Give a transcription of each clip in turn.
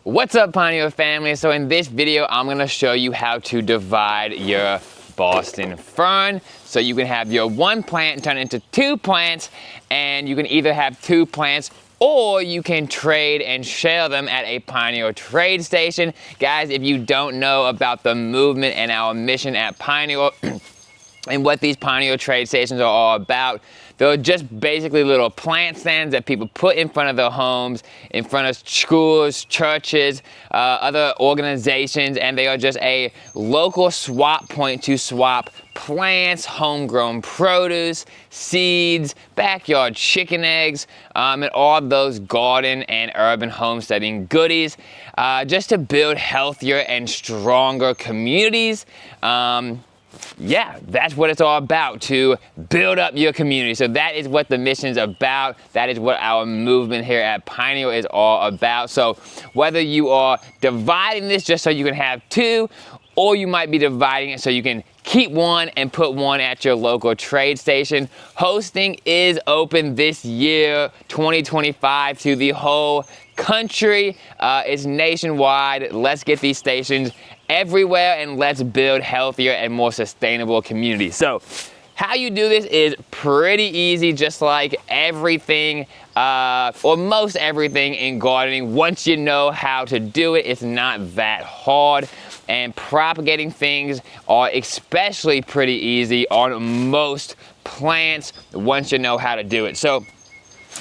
What's up, Pineal family? So in this video, I'm gonna show you how to divide your Boston fern. So you can have your one plant turn into two plants, and you can either have two plants or you can trade and share them at a Pineal trade station. Guys, if you don't know about the movement and our mission at Pineal and what these Pineal trade stations are all about, they're just basically little plant stands that people put in front of their homes, in front of schools, churches, other organizations, and they are just a local swap point to swap plants, homegrown produce, seeds, backyard chicken eggs, and all those garden and urban homesteading goodies, just to build healthier and stronger communities. Yeah, that's what it's all about, to build up your community. So that is what the mission's about. That is what our movement here at Pineal is all about. So whether you are dividing this just so you can have two, or you might be dividing it so you can keep one and put one at your local trade station, hosting is open this year, 2025, to the whole country. It's nationwide. Let's get these stations everywhere and let's build healthier and more sustainable communities. So how you do this is pretty easy, just like everything, or most everything in gardening. Once you know how to do it, it's not that hard. And propagating things are especially pretty easy on most plants once you know how to do it. So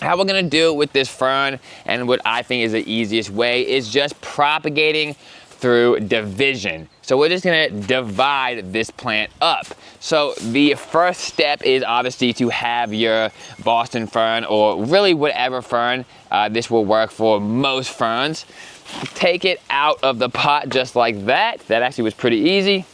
how we're gonna do it with this fern, and what I think is the easiest way, is just propagating through division. So we're just gonna divide this plant up. So the first step is obviously to have your Boston fern, or really whatever fern. This will work for most ferns. Take it out of the pot just like that. That actually was pretty easy.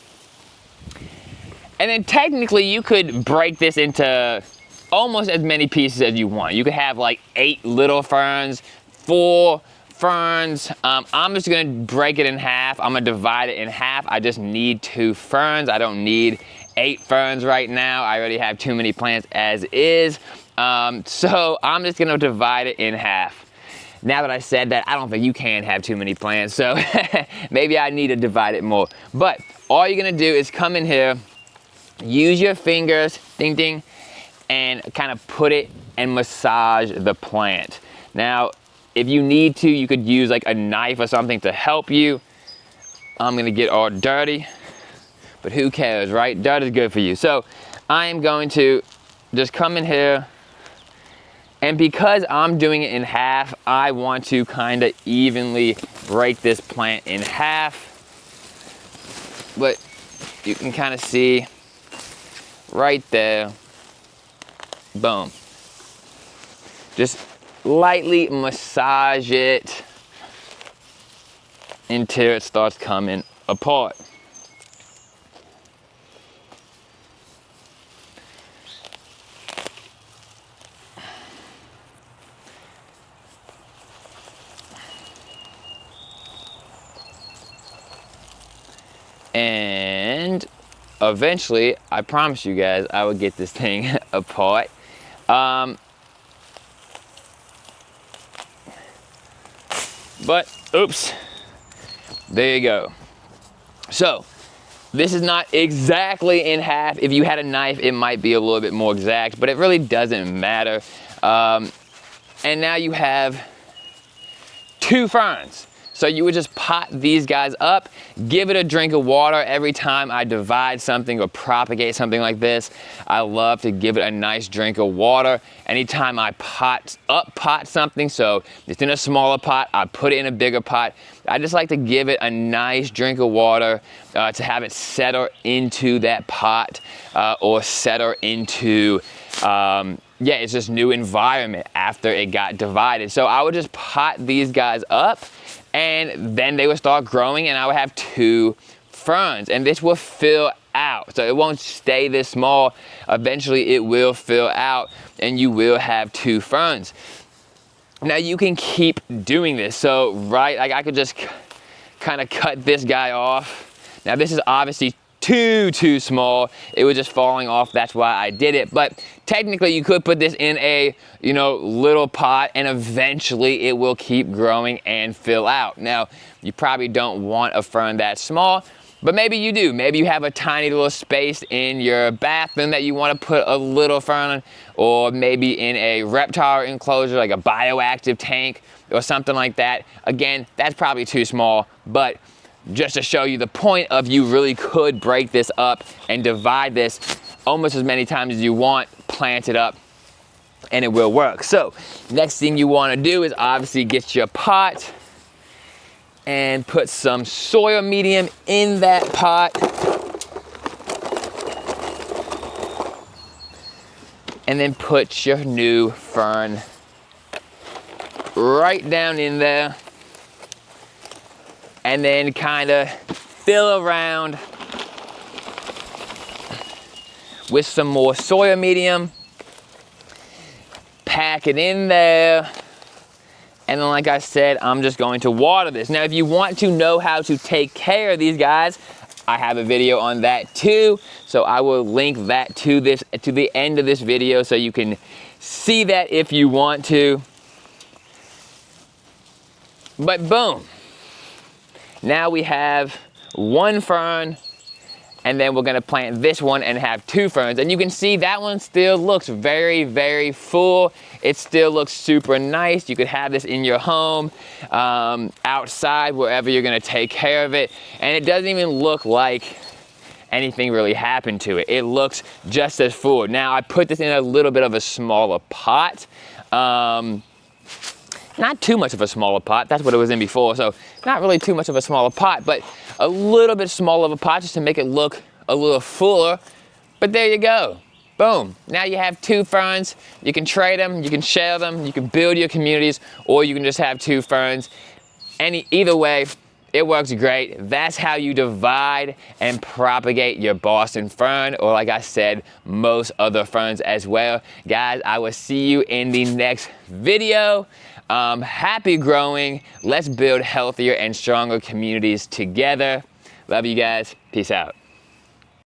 And then technically you could break this into almost as many pieces as you want. You could have like 8 little ferns, 4 ferns. I'm just gonna break it in half. I'm gonna divide it in half. I just need 2 ferns. I don't need 8 ferns right now. I already have too many plants as is. So I'm just gonna divide it in half. Now that I said that, I don't think you can have too many plants, so maybe I need to divide it more. But all you're gonna do is come in here, use your fingers, ding ding, and kind of put it and massage the plant. Now, if you need to, you could use like a knife or something to help you. I'm gonna get all dirty, but who cares, right? Dirt is good for you. So I am going to just come in here, and because I'm doing it in half, I want to kind of evenly break this plant in half. But you can kind of see right there, boom. Just lightly massage it until it starts coming apart. And eventually, I promise you guys, I will get this thing apart. But, oops, there you go. So, this is not exactly in half. If you had a knife, it might be a little bit more exact, but it really doesn't matter. And now you have 2 ferns. So you would just pot these guys up, give it a drink of water every time I divide something or propagate something like this. I love to give it a nice drink of water anytime I pot something. So it's in a smaller pot, I put it in a bigger pot. I just like to give it a nice drink of water to have it settle into that pot, or settle into, yeah, it's just new environment after it got divided. So I would just pot these guys up, and then they would start growing, and I would have 2 ferns, and this will fill out. So it won't stay this small. Eventually it will fill out, and you will have 2 ferns. Now you can keep doing this. So, right, like I could just kind of cut this guy off. Now this is obviously too small. It was just falling off, that's why I did it. But technically you could put this in a, you know, little pot, and eventually it will keep growing and fill out. Now, you probably don't want a fern that small, but maybe you do. Maybe you have a tiny little space in your bathroom that you want to put a little fern, or maybe in a reptile enclosure, like a bioactive tank or something like that. Again, that's probably too small, but just to show you the point of, you really could break this up and divide this almost as many times as you want, plant it up, and it will work. So next thing you want to do is obviously get your pot and put some soil medium in that pot. And then put your new fern right down in there. And then kind of fill around with some more soil medium. Pack it in there. And then, like I said, I'm just going to water this. Now, if you want to know how to take care of these guys, I have a video on that too. So I will link that to the end of this video, so you can see that if you want to. But boom. Now we have one fern, and then we're gonna plant this one and have two ferns. And you can see that one still looks very, very full. It still looks super nice. You could have this in your home, outside, wherever you're gonna take care of it. And it doesn't even look like anything really happened to it. It looks just as full. Now I put this in a little bit of a smaller pot. Not too much of a smaller pot, that's what it was in before, so not really too much of a smaller pot, but a little bit smaller of a pot just to make it look a little fuller. But there you go, boom. Now you have two ferns. You can trade them, you can share them, you can build your communities, or you can just have two ferns. Either way, it works great. That's how you divide and propagate your Boston fern, or like I said, most other ferns as well. Guys, I will see you in the next video. Happy growing. Let's build healthier and stronger communities together. Love you guys. Peace out.